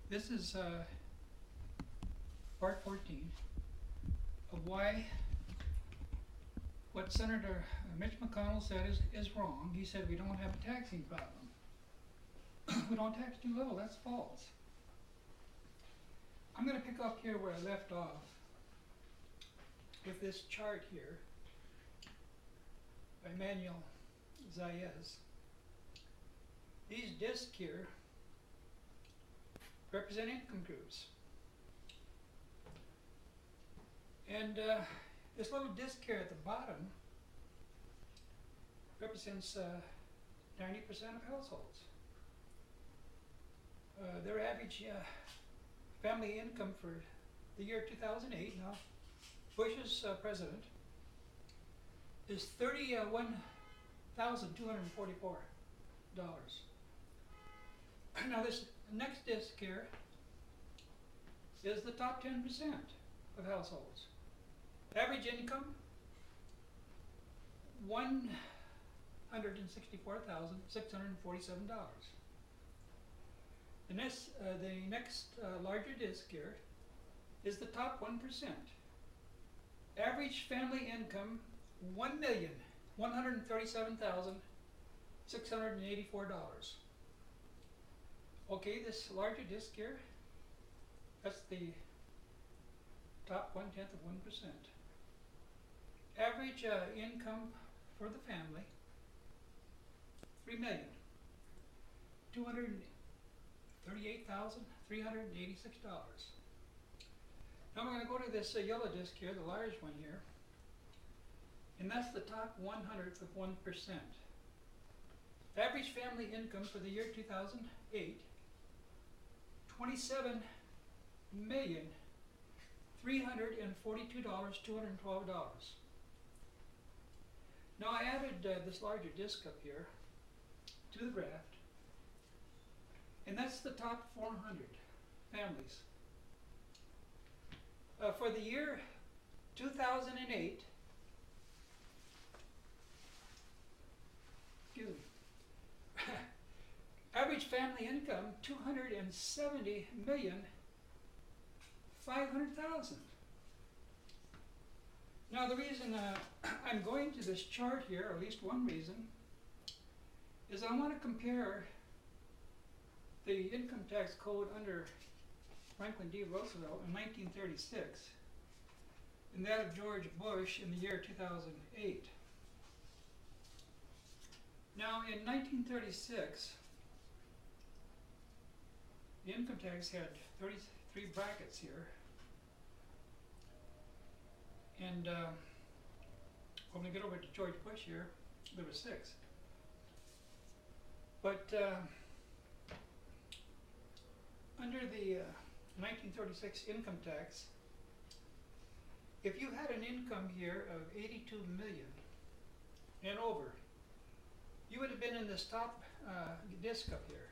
This is part 14 of why what Senator Mitch McConnell said is wrong. He said we don't have a taxing problem. We don't tax too little. That's false. I'm going to pick up here where I left off with this chart here by Manuel Zayas. These discs here represent income groups. And this little disc here at the bottom represents 90% of households. Their average family income for the year 2008, now Bush's president, is $31,244. Now this next disc here is the top 10% of households. Average income, $164,647. The next larger disc here is the top 1%. Average family income, $1,137,684. Okay, this larger disc here, that's the top 1/10 of 1%. Average income for the family, $3,238,386. Now we're going to go to this yellow disc here, the large one here, and that's the top 1/100 of 1%. Average family income for the year 2008, $27,342,212. Now I added this larger disc up here to the graph, and that's the top 400 families. For the year 2008, excuse me, average family income, $270,500,000. Now the reason I'm going to this chart here, or at least one reason, is I want to compare the income tax code under Franklin D. Roosevelt in 1936 and that of George Bush in the year 2008. Now in 1936, the income tax had 33 brackets here, and when we get over to George Bush here, there were 6. But under the 1936 income tax, if you had an income here of 82 million and over, you would have been in this top disc up here.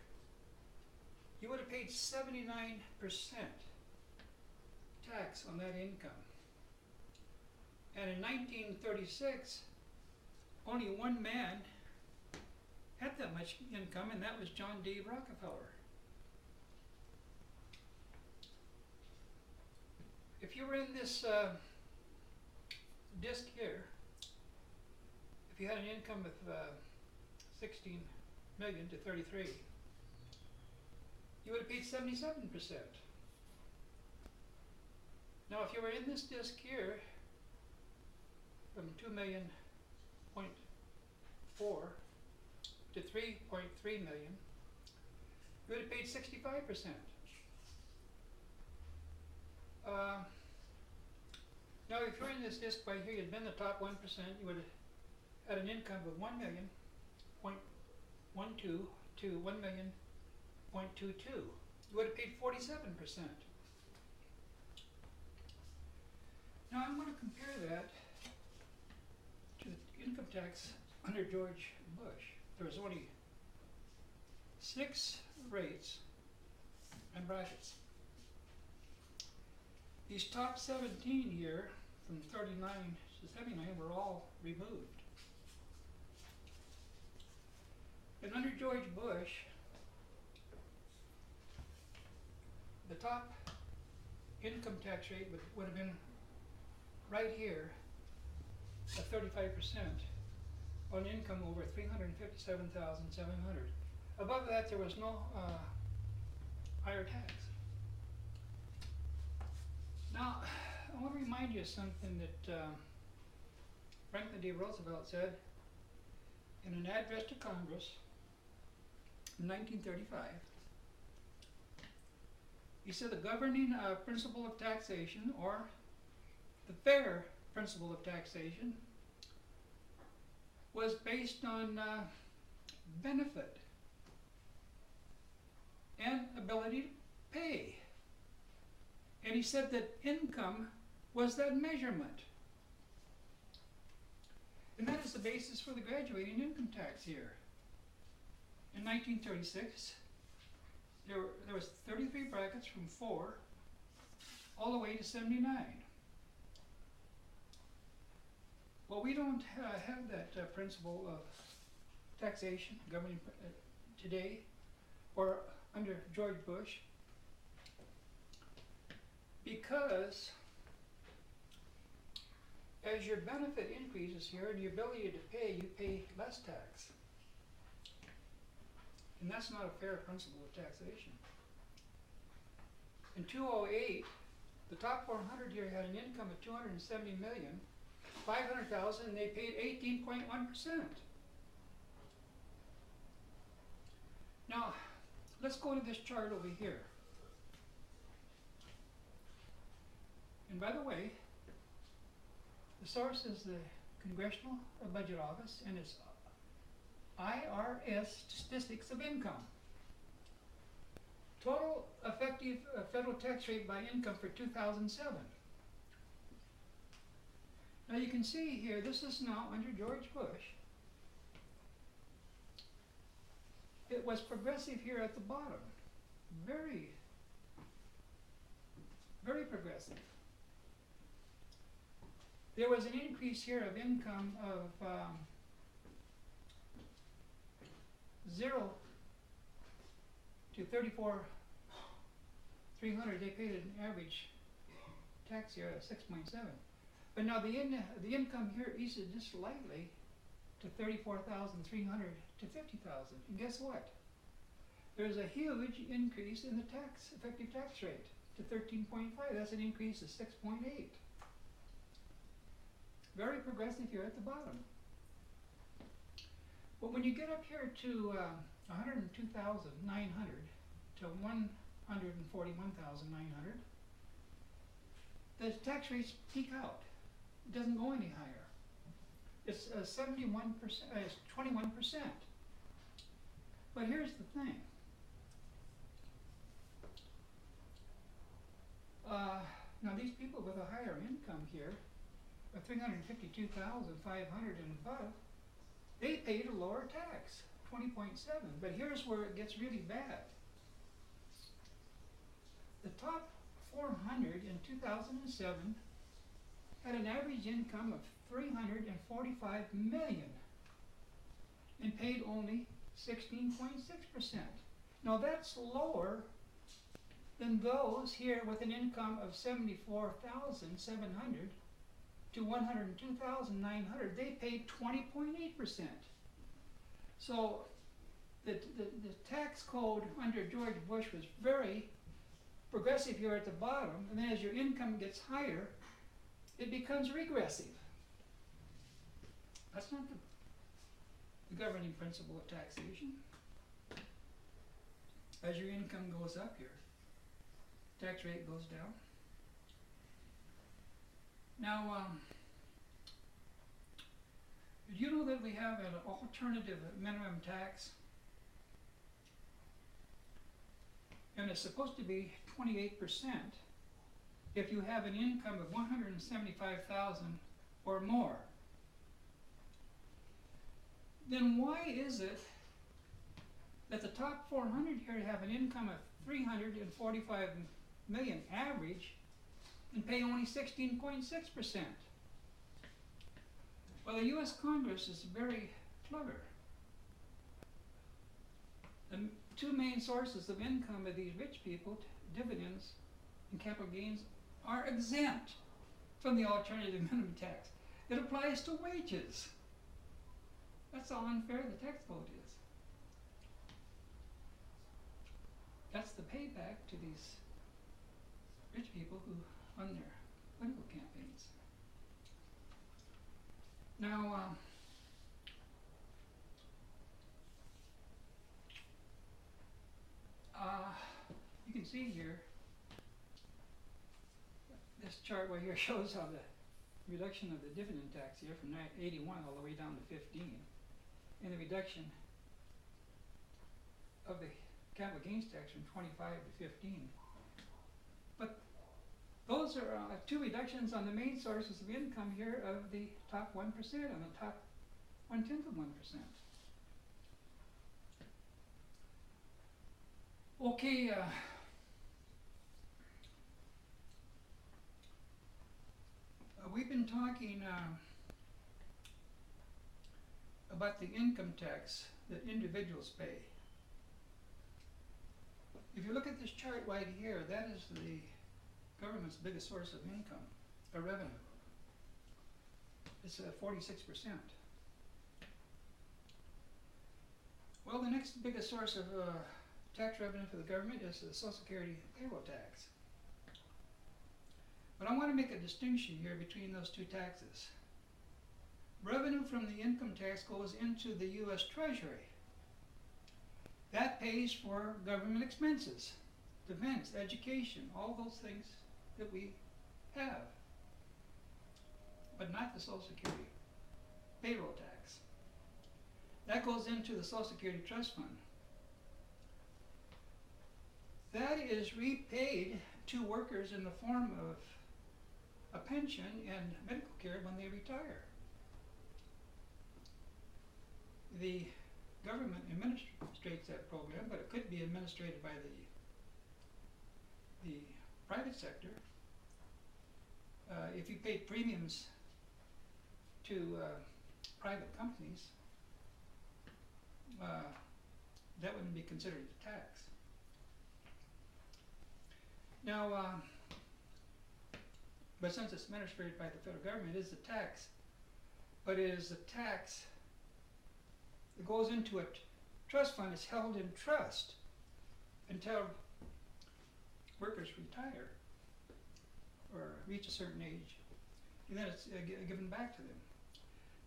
You would have paid 79% tax on that income. And in 1936, only one man had that much income, and that was John D. Rockefeller. If you were in this disc here, if you had an income of 16 million to 33, you would have paid 77%. Now if you were in this disc here, from 2.4 million to 3.3 million, you would have paid 65%. Now if you're in this disc right here, you'd been the top 1%, you would have had an income of 1,000,000.12 to 1,000,000.22. You would have paid 47%. Now I'm going to compare that to the income tax under George Bush. There was only 6 rates and brackets. These top 17 here, from 39 to 79, were all removed. And under George Bush, income tax rate would have been right here at 35% on income over 357,700. Above that, there was no higher tax. Now, I want to remind you of something that Franklin D. Roosevelt said in an address to Congress in 1935. He said the governing principle of taxation, or the fair principle of taxation, was based on benefit and ability to pay. And he said that income was that measurement. And that is the basis for the graduating income tax here. In 1936, there was 33 brackets from 4 all the way to 79. Well, we don't have that principle of taxation governing today or under George Bush, because as your benefit increases here and your ability to pay, you pay less tax. And that's not a fair principle of taxation. In 2008, the top 400 here had an income of 270 million, 500,000, and they paid 18.1%. Now, let's go to this chart over here. And by the way, the source is the Congressional Budget Office, and it's IRS Statistics of Income. Total effective federal tax rate by income for 2007. Now you can see here, this is now under George Bush. It was progressive here at the bottom. Very, very progressive. There was an increase here of income of 0 to 34,300. They paid an average tax here of 6.7. But now the income here eases just slightly to 34,300 to 50,000. And guess what? There's a huge increase in the effective tax rate to 13.5. That's an increase of 6.8. Very progressive here at the bottom. But when you get up here to 102,900 to 141,900, the tax rates peak out. It doesn't go any higher. It's 71%. It's 21%. But here's the thing. Now these people with a higher income here, 352,500 and above, they paid a lower tax, 20.7. But here's where it gets really bad. The top 400 in 2007 had an average income of 345 million and paid only 16.6%. Now that's lower than those here with an income of 74,700 to 102,900. They paid 20.8%. So the tax code under George Bush was very progressive here at the bottom, and then as your income gets higher, it becomes regressive. That's not the governing principle of taxation. As your income goes up, your tax rate goes down. Now, did you know that we have an alternative minimum tax? And it's supposed to be 28% if you have an income of 175,000 or more. Then why is it that the top 400 here have an income of 345 million average and pay only 16.6%? Well, the U.S. Congress is very clever. The two main sources of income of these rich people, dividends and capital gains are exempt from the alternative minimum tax. It applies to wages. That's how unfair the tax code is. That's the payback to these rich people who fund their political campaigns. Now, you can see here, this chart right here shows how the reduction of the dividend tax here from 81 all the way down to 15, and the reduction of the capital gains tax from 25 to 15. But those are two reductions on the main sources of income here of the top 1% and the top 1/10 of 1%. Okay, we've been talking about the income tax that individuals pay. If you look at this chart right here, that is the government's biggest source of income, or revenue. It's 46%. Well, the next biggest source of tax revenue for the government is the Social Security payroll tax. But I want to make a distinction here between those two taxes. Revenue from the income tax goes into the U.S. Treasury. That pays for government expenses, defense, education, all those things that we have, but not the Social Security payroll tax. That goes into the Social Security Trust Fund. That is repaid to workers in the form of a pension and medical care when they retire. The government administrates that program, but it could be administrated by the private sector. If you paid premiums to private companies, that wouldn't be considered a tax. Now, but since it's administered by the federal government, it is a tax. But it is a tax that goes into a trust fund. It's held in trust until workers retire or reach a certain age, and then it's given back to them.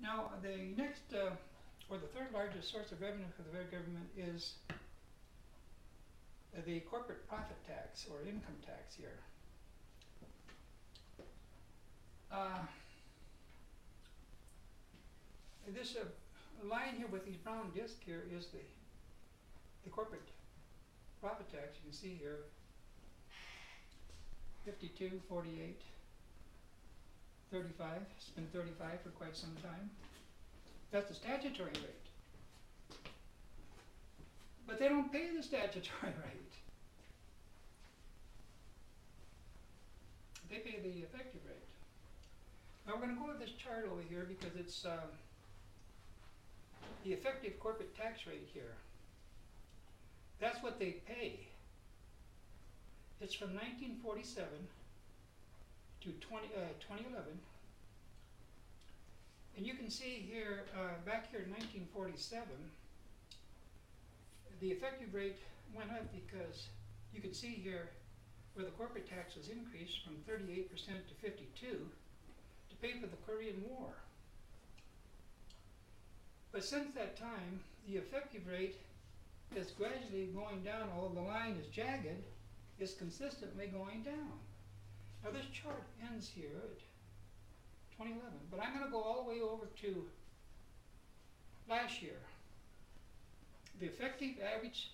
Now, the next, or the third largest source of revenue for the federal government is the corporate profit tax, or income tax here. This line here with these brown discs here is the corporate profit tax. You can see here, 52, 48, 35. It's been 35 for quite some time. That's the statutory rate. But they don't pay the statutory rate. They pay the effective rate. Now we're going to go to this chart over here because it's the effective corporate tax rate here. That's what they pay. It's from 1947 to 2011. And you can see here, back here in 1947, the effective rate went up because you can see here where the corporate tax was increased from 38% to 52% to pay for the Korean War. But since that time, the effective rate is gradually going down, although the line is jagged, is consistently going down. Now this chart ends here at 2011, but I'm going to go all the way over to last year. The effective average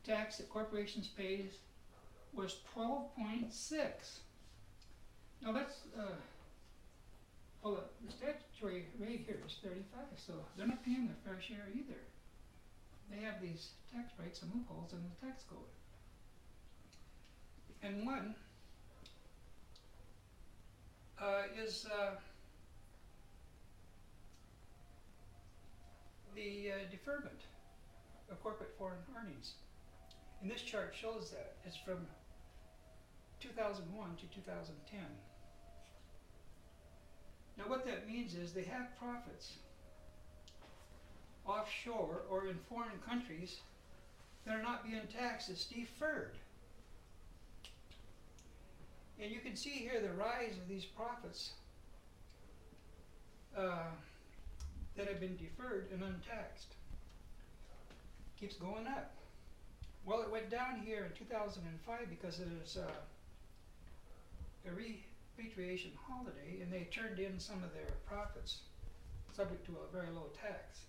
tax that corporations pays was 12.6. Now that's, well, the statutory rate here is 35, so they're not paying their fair share either. They have these tax breaks and loopholes in the tax code. And one is the deferment of corporate foreign earnings. And this chart shows that. It's from 2001 to 2010. Now what that means is they have profits offshore or in foreign countries that are not being taxed as deferred. And you can see here the rise of these profits that have been deferred and untaxed. Keeps going up. Well, it went down here in 2005 because there's a repatriation holiday, and they turned in some of their profits, subject to a very low tax.